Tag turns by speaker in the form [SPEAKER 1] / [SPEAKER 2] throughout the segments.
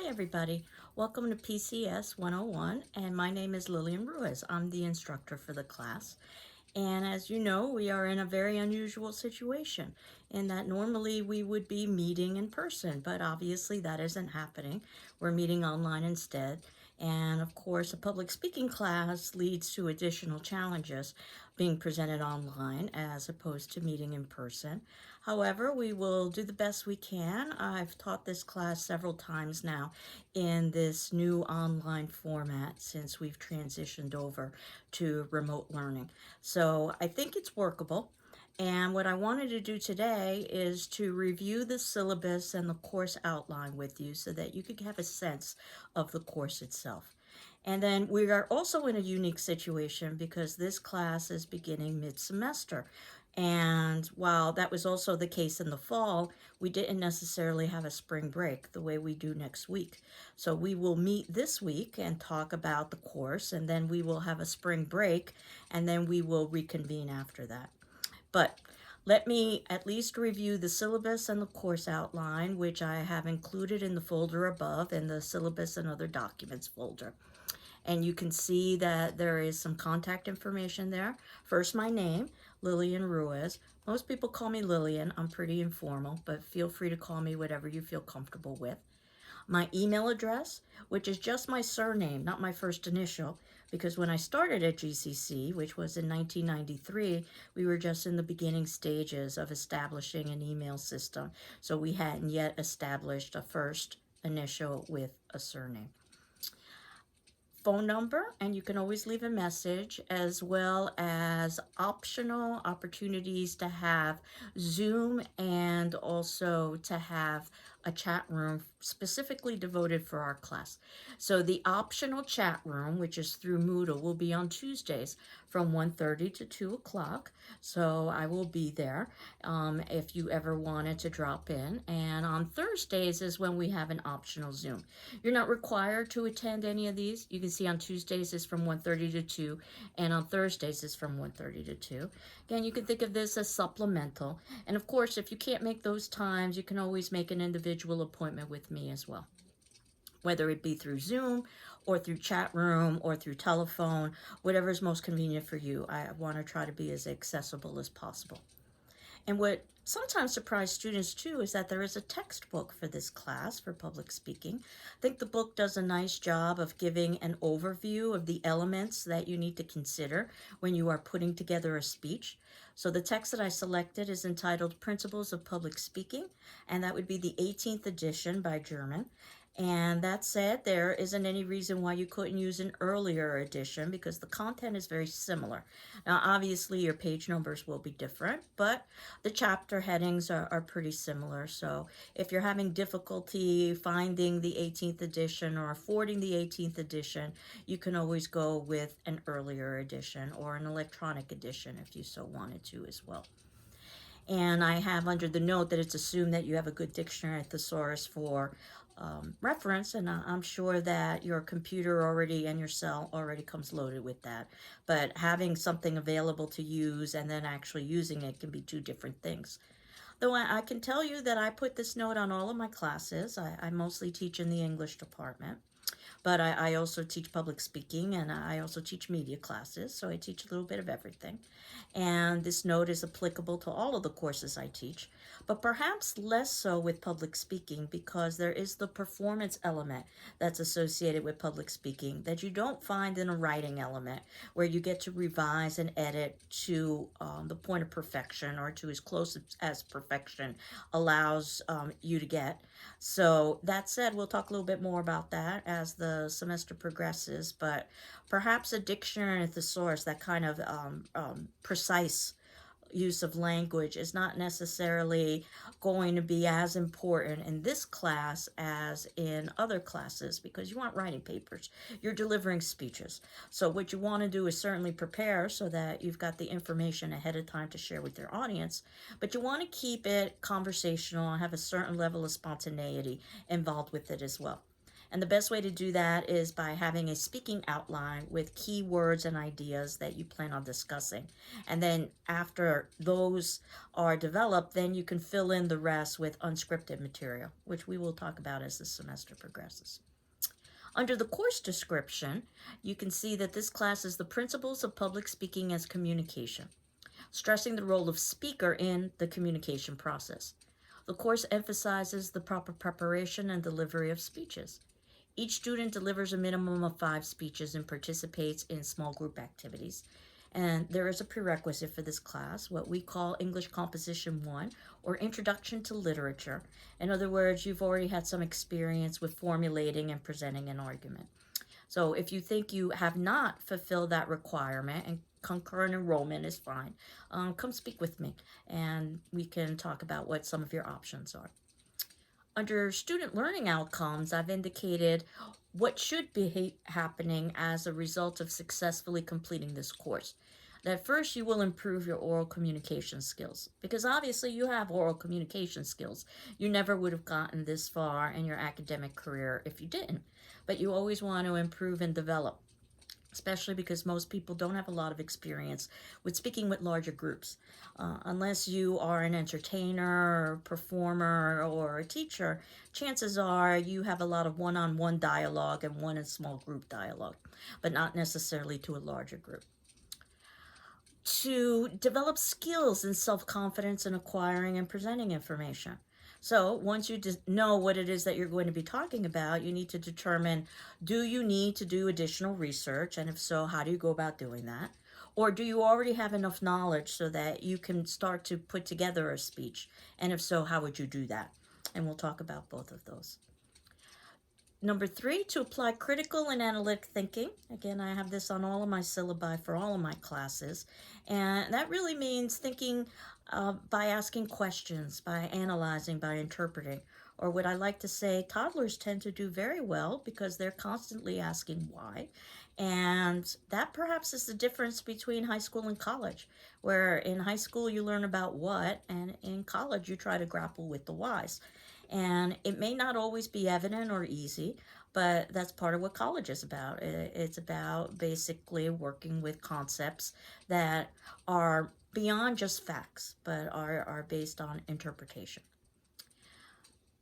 [SPEAKER 1] Hi everybody, welcome to PCS 101 and my name is Lillian Ruiz. I'm the instructor for the class, and as you know we are in a very unusual situation in that normally we would be meeting in person, but obviously that isn't happening. We're meeting online instead, and of course a public speaking class leads to additional challenges being presented online as opposed to meeting in person. However, we will do the best we can. I've taught this class several times now in this new online format since we've transitioned over to remote learning. So I think it's workable. And what I wanted to do today is to review the syllabus and the course outline with you so that you could have a sense of the course itself. And then we are also in a unique situation because this class is beginning mid-semester. And while that was also the case in the fall, we didn't necessarily have a spring break the way we do next week. So we will meet this week and talk about the course, and then we will have a spring break, and then we will reconvene after that. But let me at least review the syllabus and the course outline, which I have included in the folder above in the syllabus and other documents folder. And you can see that there is some contact information there. First, my name, Lillian Ruiz. Most people call me Lillian. I'm pretty informal, but feel free to call me whatever you feel comfortable with. My email address, which is just my surname, not my first initial, because when I started at GCC, which was in 1993, we were just in the beginning stages of establishing an email system. So we hadn't yet established a first initial with a surname. Phone number, and you can always leave a message, as well as optional opportunities to have Zoom and also to have a chat room specifically devoted for our class. So the optional chat room, which is through Moodle, will be on Tuesdays from 1:30 to 2 o'clock. So I will be there if you ever wanted to drop in. And on Thursdays is when we have an optional Zoom. You're not required to attend any of these. You can see on Tuesdays is from 1:30 to 2, and on Thursdays is from 1:30 to 2. Again, you can think of this as supplemental. And of course, if you can't make those times, you can always make an individual appointment with me as well, whether it be through Zoom or through chat room or through telephone, whatever is most convenient for you. I want to try to be as accessible as possible. And what sometimes surprised students too is that there is a textbook for this class for public speaking. I think the book does a nice job of giving an overview of the elements that you need to consider when you are putting together a speech. So the text that I selected is entitled Principles of Public Speaking, and that would be the 18th edition by German. And that said, there isn't any reason why you couldn't use an earlier edition because the content is very similar. Now, obviously, your page numbers will be different, but the chapter headings are pretty similar. So if you're having difficulty finding the 18th edition or affording the 18th edition, you can always go with an earlier edition or an electronic edition if you so wanted to as well. And I have under the note that it's assumed that you have a good dictionary thesaurus for reference, and I'm sure that your computer already and your cell already comes loaded with that. But having something available to use and then actually using it can be two different things. Though I can tell you that I put this note on all of my classes. I mostly teach in the English department. But I also teach public speaking, and I also teach media classes, so I teach a little bit of everything. And this note is applicable to all of the courses I teach, but perhaps less so with public speaking because there is the performance element that's associated with public speaking that you don't find in a writing element, where you get to revise and edit to the point of perfection, or to as close as perfection allows you to get. So that said, we'll talk a little bit more about that as the semester progresses, but perhaps a dictionary and a thesaurus, that kind of precise use of language, is not necessarily going to be as important in this class as in other classes because you aren't writing papers, you're delivering speeches. So what you want to do is certainly prepare so that you've got the information ahead of time to share with your audience, but you want to keep it conversational and have a certain level of spontaneity involved with it as well. And the best way to do that is by having a speaking outline with key words and ideas that you plan on discussing. And then after those are developed, then you can fill in the rest with unscripted material, which we will talk about as the semester progresses. Under the course description, you can see that this class is the principles of public speaking as communication, stressing the role of speaker in the communication process. The course emphasizes the proper preparation and delivery of speeches. Each student delivers a minimum of 5 speeches and participates in small group activities. And there is a prerequisite for this class, what we call English Composition 1, or Introduction to Literature. In other words, you've already had some experience with formulating and presenting an argument. So if you think you have not fulfilled that requirement, and concurrent enrollment is fine, come speak with me and we can talk about what some of your options are. Under student learning outcomes, I've indicated what should be happening as a result of successfully completing this course. That first, you will improve your oral communication skills, because obviously you have oral communication skills. You never would have gotten this far in your academic career if you didn't, but you always want to improve and develop, especially because most people don't have a lot of experience with speaking with larger groups. Unless you are an entertainer, or performer, or a teacher, chances are you have a lot of one-on-one dialogue and one in small group dialogue, but not necessarily to a larger group. To develop skills in self-confidence in acquiring and presenting information. So once you know what it is that you're going to be talking about, you need to determine, do you need to do additional research? And if so, how do you go about doing that? Or do you already have enough knowledge so that you can start to put together a speech? And if so, how would you do that? And we'll talk about both of those. Number 3, to apply critical and analytic thinking. Again, I have this on all of my syllabi for all of my classes. And that really means thinking by asking questions, by analyzing, by interpreting. Or what I like to say, toddlers tend to do very well because they're constantly asking why. And that perhaps is the difference between high school and college, where in high school you learn about what, and in college you try to grapple with the whys. And it may not always be evident or easy, but that's part of what college is about. It's about basically working with concepts that are beyond just facts, but are based on interpretation.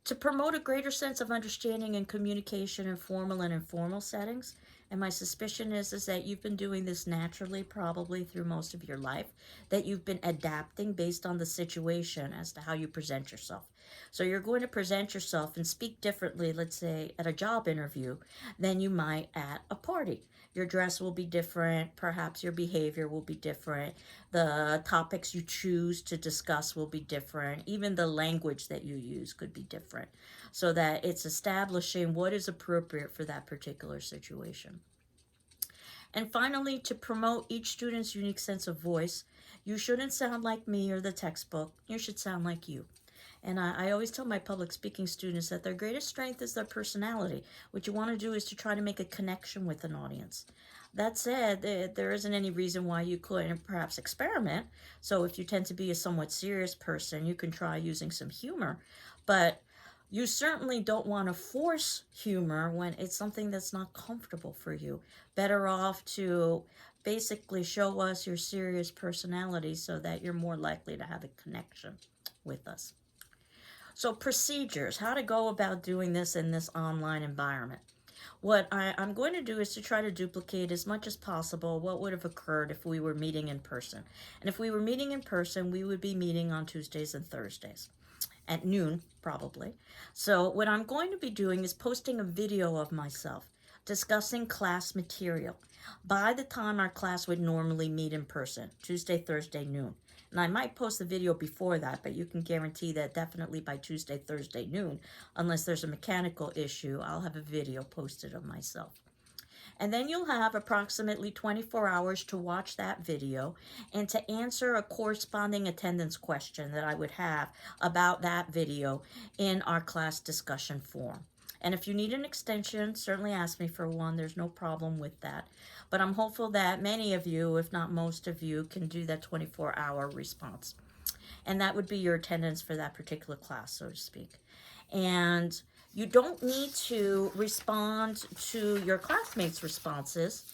[SPEAKER 1] To promote a greater sense of understanding and communication in formal and informal settings, and my suspicion is that you've been doing this naturally probably through most of your life, that you've been adapting based on the situation as to how you present yourself. So you're going to present yourself and speak differently, let's say at a job interview, than you might at a party. Your dress will be different, perhaps your behavior will be different, the topics you choose to discuss will be different, even the language that you use could be different, so that it's establishing what is appropriate for that particular situation. And finally, to promote each student's unique sense of voice, you shouldn't sound like me or the textbook, you should sound like you. And I always tell my public speaking students that their greatest strength is their personality. What you want to do is to try to make a connection with an audience. That said, there isn't any reason why you couldn't perhaps experiment. So if you tend to be a somewhat serious person, you can try using some humor. But you certainly don't want to force humor when it's something that's not comfortable for you. Better off to basically show us your serious personality so that you're more likely to have a connection with us. So procedures, how to go about doing this in this online environment. What I'm going to do is to try to duplicate as much as possible what would have occurred if we were meeting in person. And if we were meeting in person, we would be meeting on Tuesdays and Thursdays at noon, probably. So what I'm going to be doing is posting a video of myself discussing class material by the time our class would normally meet in person, Tuesday, Thursday, noon. And I might post the video before that, but you can guarantee that definitely by Tuesday, Thursday, noon, unless there's a mechanical issue, I'll have a video posted of myself. And then you'll have approximately 24 hours to watch that video and to answer a corresponding attendance question that I would have about that video in our class discussion forum. And if you need an extension, certainly ask me for one. There's no problem with that. But I'm hopeful that many of you, if not most of you, can do that 24-hour response. And that would be your attendance for that particular class, so to speak. And You don't need to respond to your classmates' responses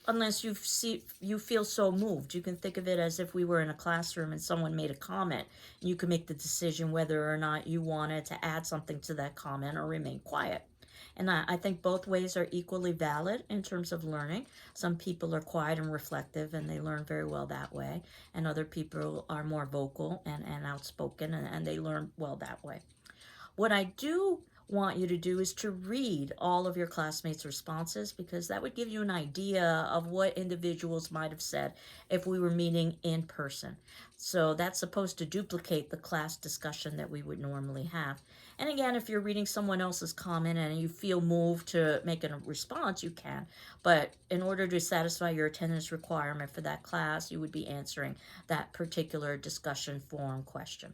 [SPEAKER 1] unless you feel so moved. You can think of it as if we were in a classroom and someone made a comment. You can make the decision whether or not you wanted to add something to that comment or remain quiet. And I think both ways are equally valid in terms of learning. Some people are quiet and reflective and they learn very well that way. And other people are more vocal and outspoken and they learn well that way. What I do want you to do is to read all of your classmates' responses, because that would give you an idea of what individuals might have said if we were meeting in person. So that's supposed to duplicate the class discussion that we would normally have. And again, if you're reading someone else's comment and you feel moved to make a response, you can. But in order to satisfy your attendance requirement for that class, you would be answering that particular discussion forum question.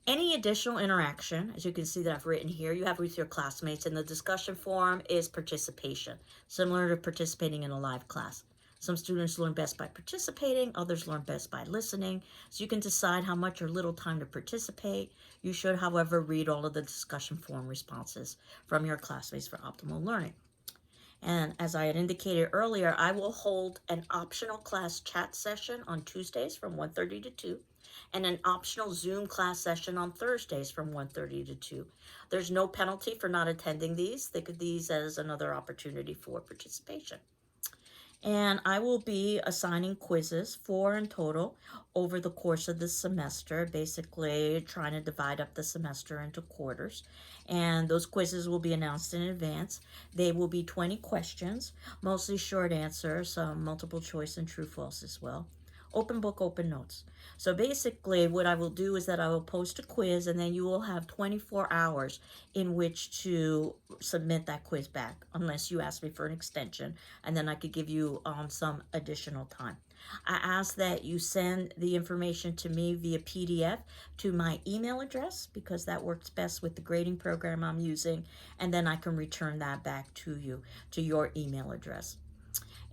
[SPEAKER 1] Any additional interaction, as you can see that I've written here, you have with your classmates in the discussion forum is participation, similar to participating in a live class. Some students learn best by participating, others learn best by listening, so you can decide how much or little time to participate. You should, however, read all of the discussion forum responses from your classmates for optimal learning. And as I had indicated earlier, I will hold an optional class chat session on Tuesdays from 1:30 to 2, and an optional Zoom class session on Thursdays from 1:30 to 2. There's no penalty for not attending these. Think of these as another opportunity for participation. And I will be assigning quizzes, 4 in total, over the course of the semester, basically trying to divide up the semester into quarters. And those quizzes will be announced in advance. They will be 20 questions, mostly short answers, multiple choice and true false as well. Open book, open notes. So basically what I will do is that I will post a quiz, and then you will have 24 hours in which to submit that quiz back, unless you ask me for an extension, and then I could give you some additional time. I ask that you send the information to me via PDF to my email address, because that works best with the grading program I'm using, and then I can return that back to you, to your email address.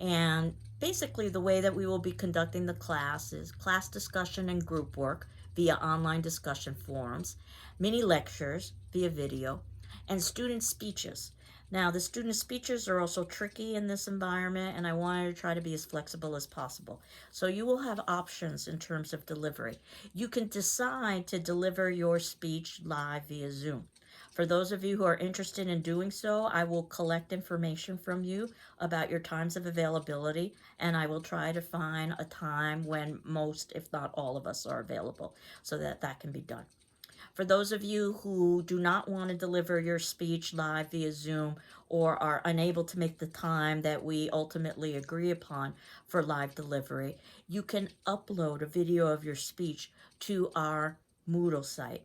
[SPEAKER 1] And basically the way that we will be conducting the class is class discussion and group work via online discussion forums, mini lectures via video, and student speeches. Now, the student speeches are also tricky in this environment, and I wanted to try to be as flexible as possible. So you will have options in terms of delivery. You can decide to deliver your speech live via Zoom. For those of you who are interested in doing so, I will collect information from you about your times of availability, and I will try to find a time when most, if not all of us, are available so that that can be done. For those of you who do not want to deliver your speech live via Zoom, or are unable to make the time that we ultimately agree upon for live delivery, you can upload a video of your speech to our Moodle site.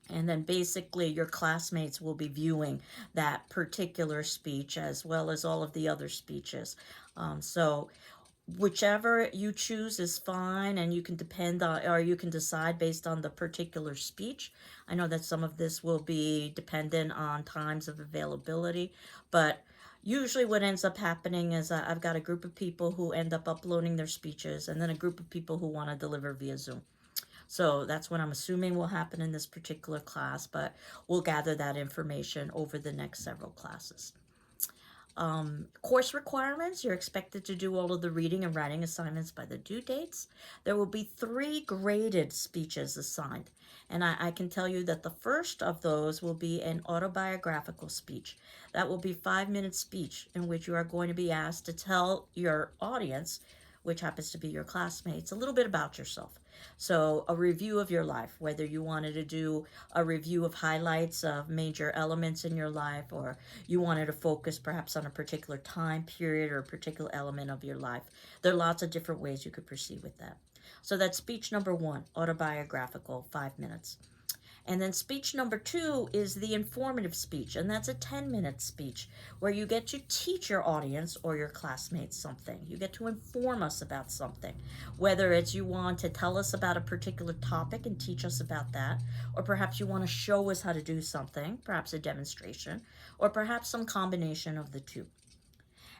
[SPEAKER 1] And then basically your classmates will be viewing that particular speech as well as all of the other speeches. So whichever you choose is fine, and you can depend on, or you can decide based on the particular speech. I know that some of this will be dependent on times of availability, but usually what ends up happening is I've got a group of people who end up uploading their speeches, and then a group of people who want to deliver via Zoom. So that's what I'm assuming will happen in this particular class, but we'll gather that information over the next several classes. Course requirements, you're expected to do all of the reading and writing assignments by the due dates. There will be 3 graded speeches assigned. And I can tell you that the first of those will be an autobiographical speech. That will be 5-minute speech in which you are going to be asked to tell your audience, which happens to be your classmates, a little bit about yourself. So a review of your life, whether you wanted to do a review of highlights of major elements in your life, or you wanted to focus perhaps on a particular time period or a particular element of your life. There are lots of different ways you could proceed with that. So that's speech number 1, autobiographical, 5 minutes. And then speech number 2 is the informative speech, and that's a 10-minute speech where you get to teach your audience or your classmates something. You get to inform us about something, whether it's you want to tell us about a particular topic and teach us about that, or perhaps you want to show us how to do something, perhaps a demonstration, or perhaps some combination of the two.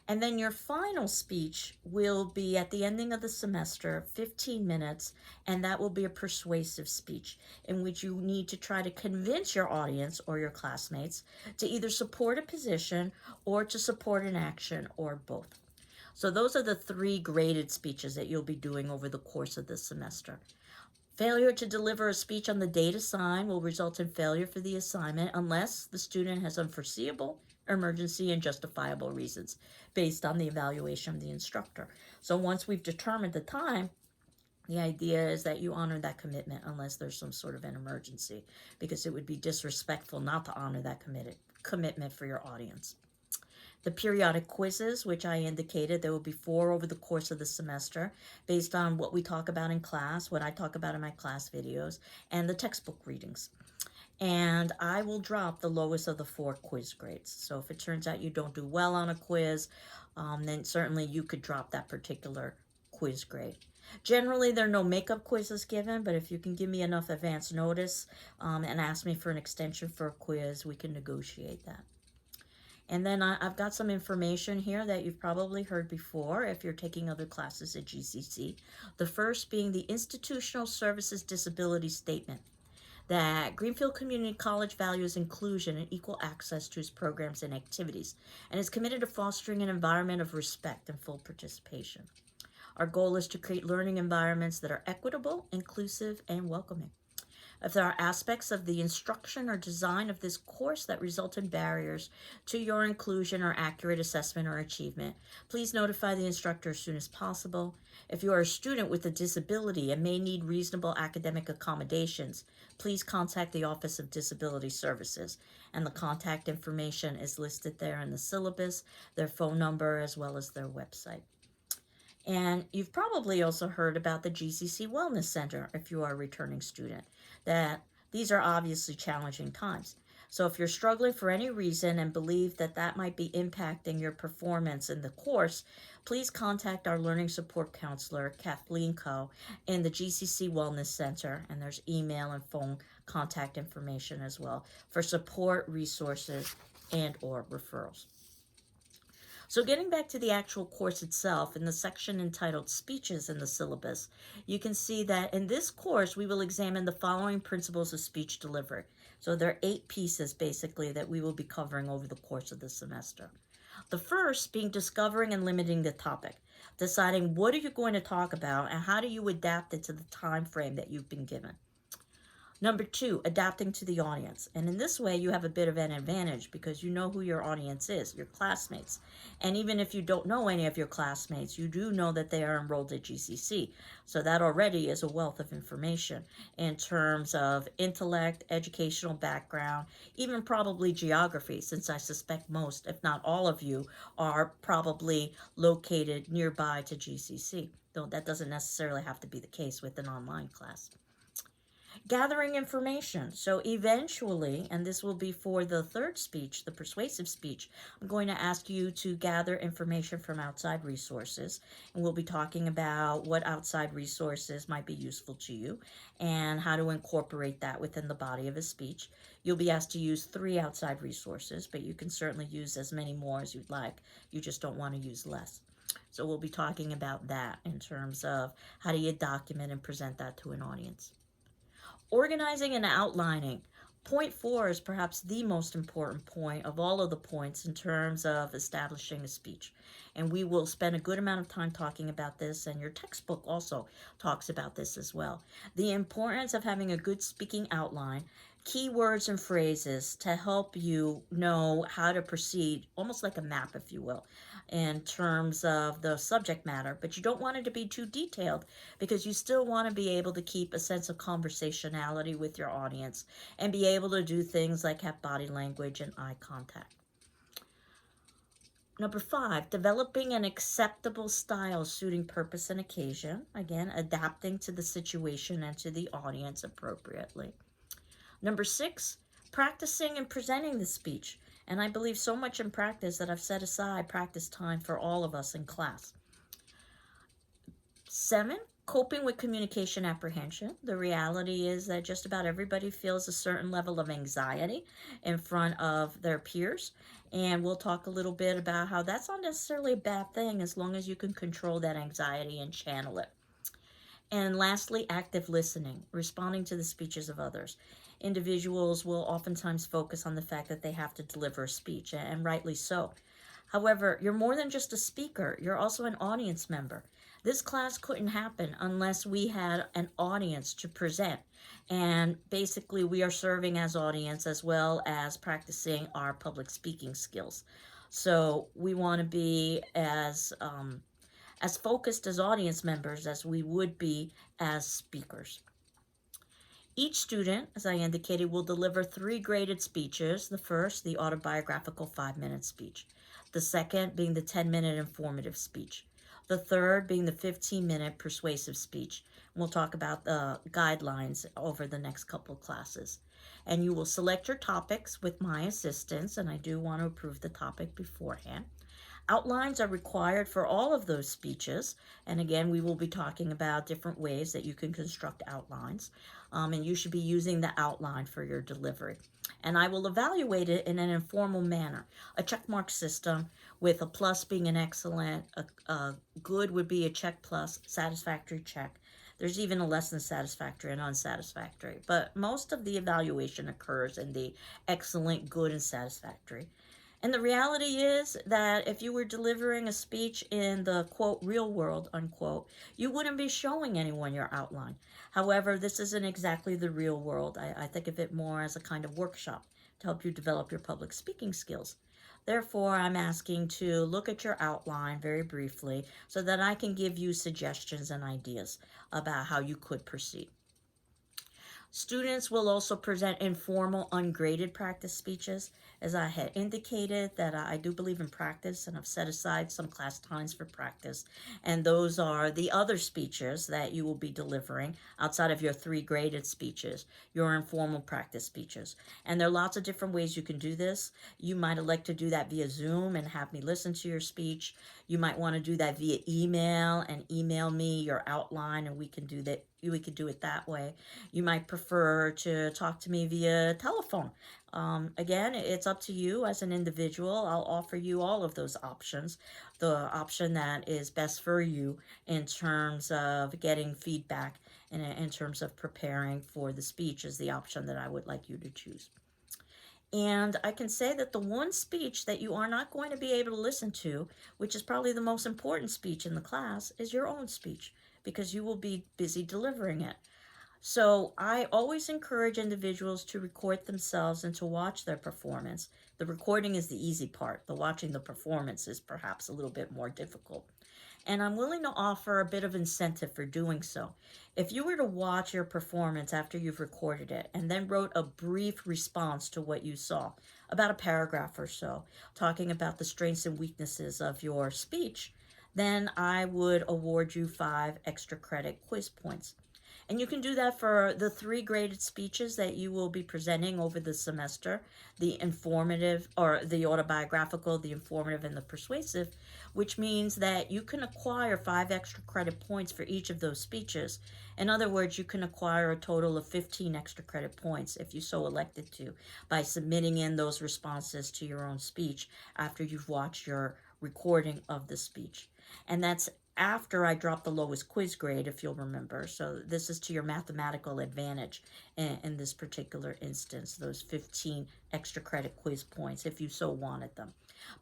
[SPEAKER 1] And then your final speech will be at the ending of the semester, 15 minutes, and that will be a persuasive speech in which you need to try to convince your audience or your classmates to either support a position or to support an action or both. So those are the 3 graded speeches that you'll be doing over the course of this semester. Failure to deliver a speech on the date assigned will result in failure for the assignment unless the student has unforeseeable, emergency, and justifiable reasons based on the evaluation of the instructor. So once we've determined the time, the idea is that you honor that commitment unless there's some sort of an emergency, because it would be disrespectful not to honor that commitment for your audience. The periodic quizzes, which I indicated, there will be 4 over the course of the semester based on what we talk about in class, what I talk about in my class videos, and the textbook readings. And I will drop the lowest of the 4 quiz grades. So if it turns out you don't do well on a quiz, then certainly you could drop that particular quiz grade. Generally, there are no makeup quizzes given, but if you can give me enough advance notice and ask me for an extension for a quiz, we can negotiate that. And then I've got some information here that you've probably heard before if you're taking other classes at GCC. The first being the Institutional Services Disability Statement, that Greenfield Community College values inclusion and equal access to its programs and activities, and is committed to fostering an environment of respect and full participation. Our goal is to create learning environments that are equitable, inclusive, and welcoming. If there are aspects of the instruction or design of this course that result in barriers to your inclusion or accurate assessment or achievement, please notify the instructor as soon as possible. If you are a student with a disability and may need reasonable academic accommodations, please contact the Office of Disability Services, and the contact information is listed there in the syllabus, their phone number, as well as their website. And you've probably also heard about the GCC Wellness Center if you are a returning student, that these are obviously challenging times. So if you're struggling for any reason and believe that that might be impacting your performance in the course, please contact our learning support counselor, Kathleen Coe, in the GCC Wellness Center, and there's email and phone contact information as well for support, resources, and or referrals. So getting back to the actual course itself, in the section entitled Speeches in the syllabus, you can see that in this course we will examine the following principles of speech delivery. So there are 8 pieces basically that we will be covering over the course of the semester. The first being discovering and limiting the topic, deciding what are you going to talk about and how do you adapt it to the time frame that you've been given. Number 2, adapting to the audience. And in this way, you have a bit of an advantage because you know who your audience is, your classmates. And even if you don't know any of your classmates, you do know that they are enrolled at GCC. So that already is a wealth of information in terms of intellect, educational background, even probably geography, since I suspect most, if not all of you, are probably located nearby to GCC, though that doesn't necessarily have to be the case with an online class. Gathering information. So eventually, and this will be for the third speech, the persuasive speech, I'm going to ask you to gather information from outside resources, and we'll be talking about what outside resources might be useful to you and how to incorporate that within the body of a speech. You'll be asked to use 3 outside resources, but you can certainly use as many more as you'd like. You just don't want to use less. So we'll be talking about that in terms of how do you document and present that to an audience. Organizing and outlining. Point 4 is perhaps the most important point of all of the points in terms of establishing a speech. And we will spend a good amount of time talking about this, and your textbook also talks about this as well. The importance of having a good speaking outline, keywords and phrases to help you know how to proceed, almost like a map, if you will, in terms of the subject matter. But you don't want it to be too detailed because you still want to be able to keep a sense of conversationality with your audience and be able to do things like have body language and eye contact. Number 5, developing an acceptable style suiting purpose and occasion. Again, adapting to the situation and to the audience appropriately. Number 6, practicing and presenting the speech. And I believe so much in practice that I've set aside practice time for all of us in class. 7, Coping with communication apprehension. The reality is that just about everybody feels a certain level of anxiety in front of their peers. And we'll talk a little bit about how that's not necessarily a bad thing as long as you can control that anxiety and channel it. And lastly, active listening, responding to the speeches of others. Individuals will oftentimes focus on the fact that they have to deliver a speech, and rightly so. However, you're more than just a speaker, you're also an audience member. This class couldn't happen unless we had an audience to present. And basically, we are serving as audience as well as practicing our public speaking skills. So we want to be as focused as audience members as we would be as speakers. Each student, as I indicated, will deliver 3 graded speeches. The first, the autobiographical 5-minute speech. The second being the 10-minute informative speech. The third being the 15-minute persuasive speech. We'll talk about the guidelines over the next couple of classes. And you will select your topics with my assistance, and I do want to approve the topic beforehand. Outlines are required for all of those speeches. And again, we will be talking about different ways that you can construct outlines. And you should be using the outline for your delivery. And I will evaluate it in an informal manner. A checkmark system with a plus being an excellent, a good would be a check plus, satisfactory check. There's even a less than satisfactory and unsatisfactory. But most of the evaluation occurs in the excellent, good, and satisfactory. And the reality is that if you were delivering a speech in the, quote, real world, unquote, you wouldn't be showing anyone your outline. However, this isn't exactly the real world. I think of it more as a kind of workshop to help you develop your public speaking skills. Therefore, I'm asking to look at your outline very briefly so that I can give you suggestions and ideas about how you could proceed. Students will also present informal, ungraded practice speeches. As I had indicated, that I do believe in practice and I've set aside some class times for practice. And those are the other speeches that you will be delivering outside of your 3 graded speeches, your informal practice speeches. And there are lots of different ways you can do this. You might elect to do that via Zoom and have me listen to your speech. You might want to do that via email and email me your outline, and we can do that. We could do it that way. You might prefer to talk to me via telephone. Again, it's up to you as an individual. I'll offer you all of those options. The option that is best for you in terms of getting feedback and in terms of preparing for the speech is the option that I would like you to choose. And I can say that the one speech that you are not going to be able to listen to, which is probably the most important speech in the class, is your own speech, because you will be busy delivering it. So I always encourage individuals to record themselves and to watch their performance. The recording is the easy part. The watching the performance is perhaps a little bit more difficult. And I'm willing to offer a bit of incentive for doing so. If you were to watch your performance after you've recorded it and then wrote a brief response to what you saw, about a paragraph or so, talking about the strengths and weaknesses of your speech, then I would award you 5 extra credit quiz points. And you can do that for the 3 graded speeches that you will be presenting over the semester, the informative or the autobiographical, the informative, and the persuasive, which means that you can acquire 5 extra credit points for each of those speeches. In other words, you can acquire a total of 15 extra credit points if you so elected to by submitting in those responses to your own speech after you've watched your recording of the speech. And that's after I drop the lowest quiz grade, if you'll remember. So this is to your mathematical advantage in this particular instance, those 15 extra credit quiz points, if you so wanted them.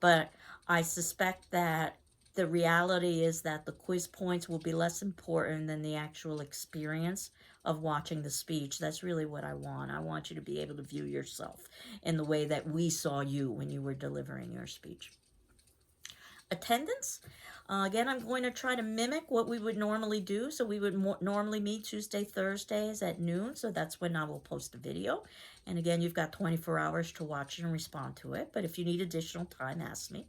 [SPEAKER 1] But I suspect that the reality is that the quiz points will be less important than the actual experience of watching the speech. That's really what I want. I want you to be able to view yourself in the way that we saw you when you were delivering your speech. Attendance. Again, I'm going to try to mimic what we would normally do. So we would normally meet Tuesday, Thursdays at noon. So that's when I will post a video. And again, you've got 24 hours to watch it and respond to it. But if you need additional time, ask me.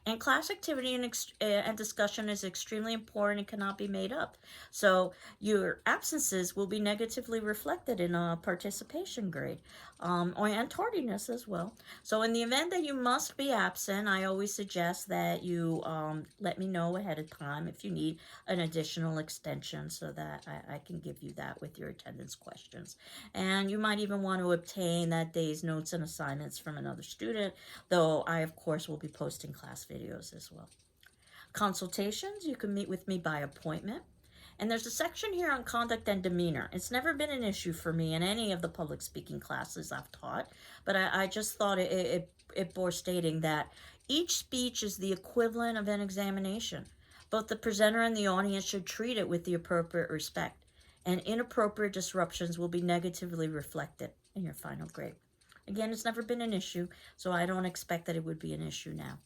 [SPEAKER 1] And class activity and discussion is extremely important and cannot be made up. So your absences will be negatively reflected in a participation grade, and tardiness as well. So in the event that you must be absent, I always suggest that you let me know ahead of time if you need an additional extension so that I can give you that with your attendance questions. And you might even want to obtain that day's notes and assignments from another student, though I, of course, will be posting class videos as well. Consultations, you can meet with me by appointment. And there's a section here on conduct and demeanor. It's never been an issue for me in any of the public speaking classes I've taught, but I just thought it bore stating that each speech is the equivalent of an examination. Both the presenter and the audience should treat it with the appropriate respect, and inappropriate disruptions will be negatively reflected in your final grade. Again, it's never been an issue, so I don't expect that it would be an issue now.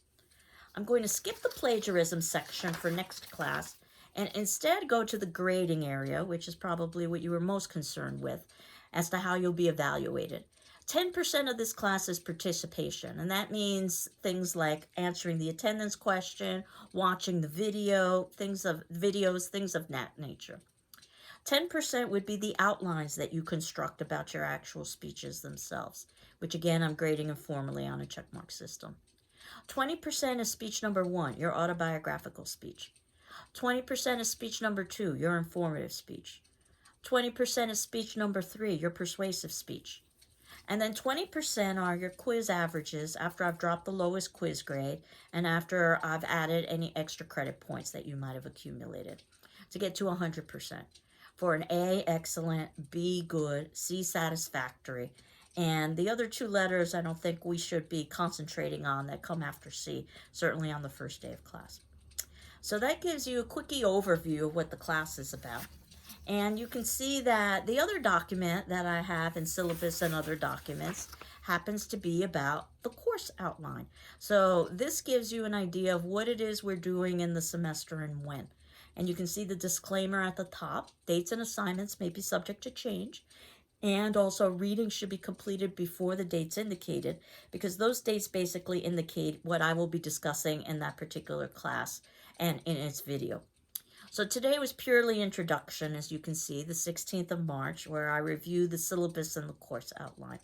[SPEAKER 1] I'm going to skip the plagiarism section for next class and instead go to the grading area, which is probably what you were most concerned with, as to how you'll be evaluated. 10% of this class is participation, and that means things like answering the attendance question, watching the things of that nature. 10% would be the outlines that you construct about your actual speeches themselves, which again, I'm grading informally on a checkmark system. 20% is speech number 1, your autobiographical speech. 20% is speech number 2, your informative speech. 20% is speech number 3, your persuasive speech. And then 20% are your quiz averages after I've dropped the lowest quiz grade and after I've added any extra credit points that you might have accumulated to get to 100%. For an A, excellent, B, good, C, satisfactory. And the other 2 letters I don't think we should be concentrating on that come after C, certainly on the first day of class. So that gives you a quickie overview of what the class is about. And you can see that the other document that I have in syllabus and other documents happens to be about the course outline. So this gives you an idea of what it is we're doing in the semester and when. And you can see the disclaimer at the top. Dates and assignments may be subject to change. And also reading should be completed before the dates indicated, because those dates basically indicate what I will be discussing in that particular class and in its video. So today was purely introduction, as you can see, the 16th of March, where I review the syllabus and the course outline.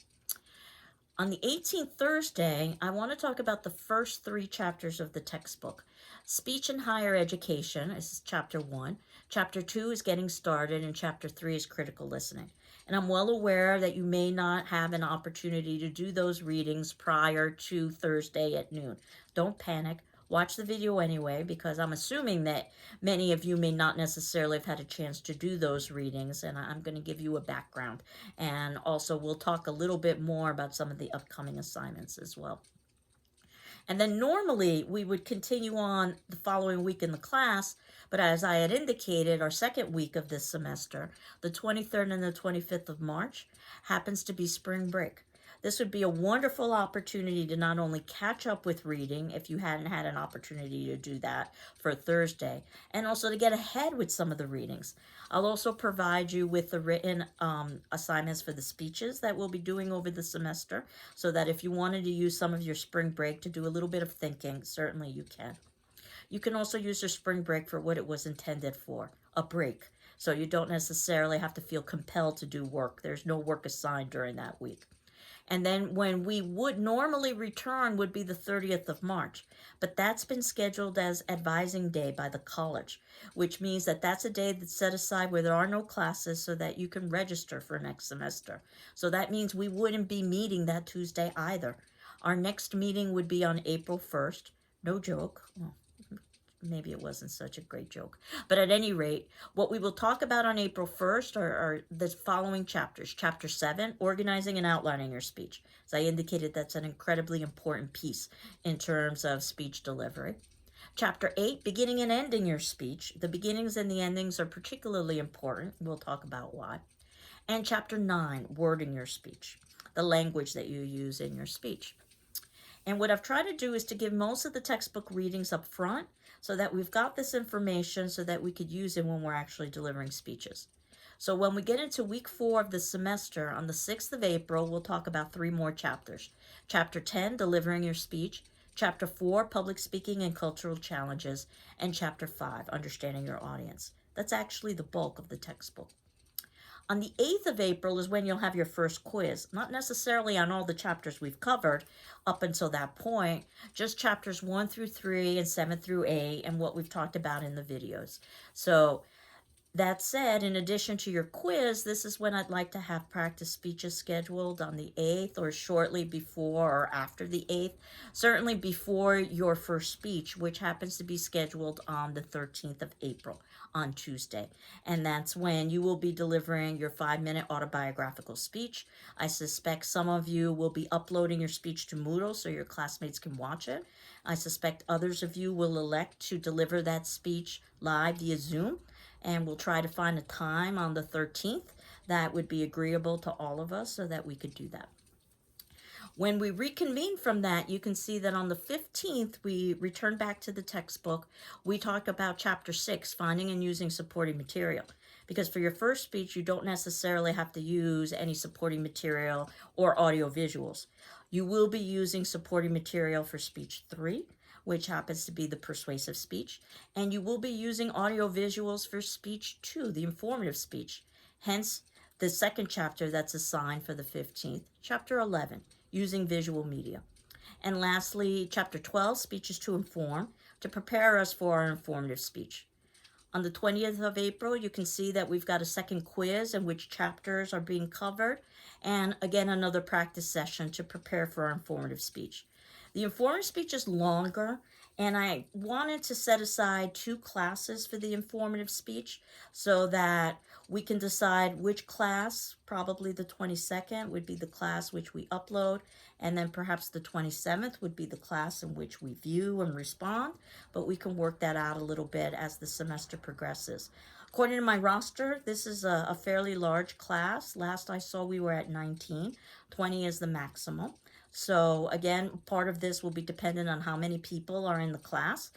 [SPEAKER 1] On the 18th, Thursday, I want to talk about the first 3 chapters of the textbook. Speech and Higher Education is chapter 1. Chapter 2 is Getting Started, and chapter 3 is Critical Listening. And I'm well aware that you may not have an opportunity to do those readings prior to Thursday at noon. Don't panic. Watch the video anyway, because I'm assuming that many of you may not necessarily have had a chance to do those readings, and I'm going to give you a background. And also we'll talk a little bit more about some of the upcoming assignments as well. And then normally we would continue on the following week in the class, but as I had indicated, our second week of this semester, the 23rd and the 25th of March, happens to be spring break. This would be a wonderful opportunity to not only catch up with reading, if you hadn't had an opportunity to do that for Thursday, and also to get ahead with some of the readings. I'll also provide you with the written assignments for the speeches that we'll be doing over the semester, so that if you wanted to use some of your spring break to do a little bit of thinking, certainly you can. You can also use your spring break for what it was intended for, a break. So you don't necessarily have to feel compelled to do work. There's no work assigned during that week. And then when we would normally return would be the 30th of March. But that's been scheduled as advising day by the college, which means that that's a day that's set aside where there are no classes so that you can register for next semester. So that means we wouldn't be meeting that Tuesday either. Our next meeting would be on April 1st. No joke. Well, maybe it wasn't such a great joke. But at any rate, what we will talk about on April 1st are the following chapters. Chapter 7, Organizing and Outlining Your Speech. As I indicated, that's an incredibly important piece in terms of speech delivery. Chapter 8, Beginning and Ending Your Speech. The beginnings and the endings are particularly important. We'll talk about why. And Chapter 9, Wording Your Speech. The language that you use in your speech. And what I've tried to do is to give most of the textbook readings up front so that we've got this information so that we could use it when we're actually delivering speeches. So when we get into week 4 of the semester, on the 6th of April, we'll talk about 3 more chapters. Chapter 10, Delivering Your Speech. Chapter 4, Public Speaking and Cultural Challenges, and Chapter 5, Understanding Your Audience. That's actually the bulk of the textbook. On the 8th of April is when you'll have your first quiz. Not necessarily on all the chapters we've covered up until that point, just chapters 1 through 3 and 7 through 8 and what we've talked about in the videos. So that said, in addition to your quiz, this is when I'd like to have practice speeches scheduled on the 8th or shortly before or after the 8th. Certainly before your first speech, which happens to be scheduled on the 13th of April on Tuesday. And that's when you will be delivering your 5-minute autobiographical speech. I suspect some of you will be uploading your speech to Moodle so your classmates can watch it. I suspect others of you will elect to deliver that speech live via Zoom. And we'll try to find a time on the 13th that would be agreeable to all of us so that we could do that. When we reconvene from that, you can see that on the 15th, we return back to the textbook. We talk about Chapter 6, Finding and Using Supporting Material. Because for your first speech, you don't necessarily have to use any supporting material or audio visuals. You will be using supporting material for speech 3, which happens to be the persuasive speech, and you will be using audio visuals for speech 2, the informative speech. Hence, the second chapter that's assigned for the 15th, Chapter 11, Using Visual Media. And lastly, Chapter 12, Speeches to Inform, to prepare us for our informative speech. On the 20th of April, you can see that we've got a second quiz in which chapters are being covered, and again, another practice session to prepare for our informative speech. The informative speech is longer, and I wanted to set aside 2 classes for the informative speech so that we can decide which class, probably the 22nd, would be the class which we upload, and then perhaps the 27th would be the class in which we view and respond, but we can work that out a little bit as the semester progresses. According to my roster, this is a fairly large class. Last I saw, we were at 19. 20 is the maximum. So again, part of this will be dependent on how many people are in the class,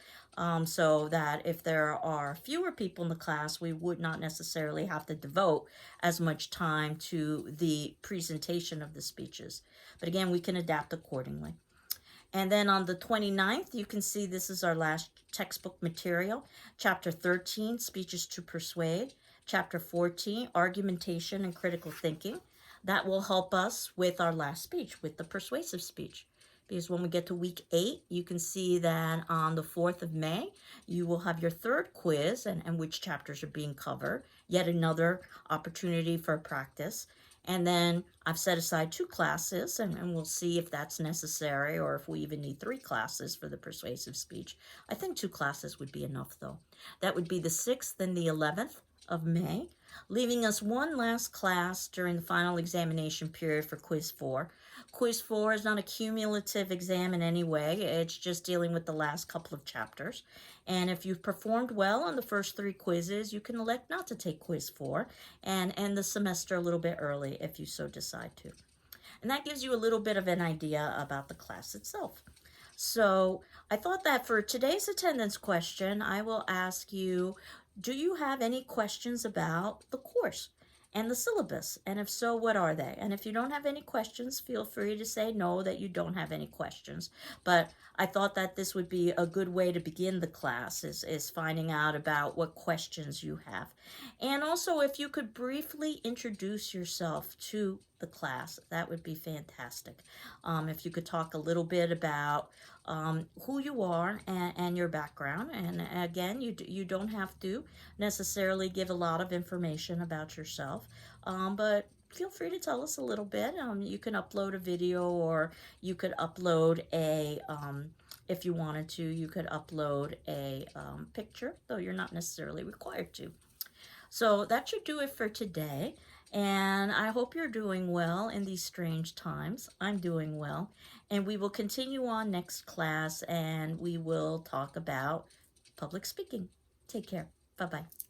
[SPEAKER 1] so that if there are fewer people in the class, we would not necessarily have to devote as much time to the presentation of the speeches. But again, we can adapt accordingly. And then on the 29th, you can see this is our last textbook material. Chapter 13, Speeches to Persuade. Chapter 14, Argumentation and Critical Thinking. That will help us with our last speech, with the persuasive speech. Because when we get to week 8, you can see that on the 4th of May, you will have your third quiz and which chapters are being covered. Yet another opportunity for practice. And then I've set aside 2 classes, and we'll see if that's necessary or if we even need 3 classes for the persuasive speech. I think 2 classes would be enough, though. That would be the 6th and the 11th of May, leaving us one last class during the final examination period for Quiz 4. Quiz 4 is not a cumulative exam in any way. It's just dealing with the last couple of chapters. And if you've performed well on the first 3 quizzes, you can elect not to take Quiz 4 and end the semester a little bit early if you so decide to. And that gives you a little bit of an idea about the class itself. So I thought that for today's attendance question, I will ask you, do you have any questions about the course and the syllabus? And if so, what are they? And if you don't have any questions, feel free to say no, that you don't have any questions. But I thought that this would be a good way to begin the class, is finding out about what questions you have. And also, if you could briefly introduce yourself to the class, that would be fantastic. If you could talk a little bit about who you are and your background. And again, you don't have to necessarily give a lot of information about yourself, but feel free to tell us a little bit. You can upload a video, or you could upload a, if you wanted to, you could upload a picture, though you're not necessarily required to. So that should do it for today. And I hope you're doing well in these strange times. I'm doing well. And we will continue on next class, and we will talk about public speaking. Take care. Bye-bye.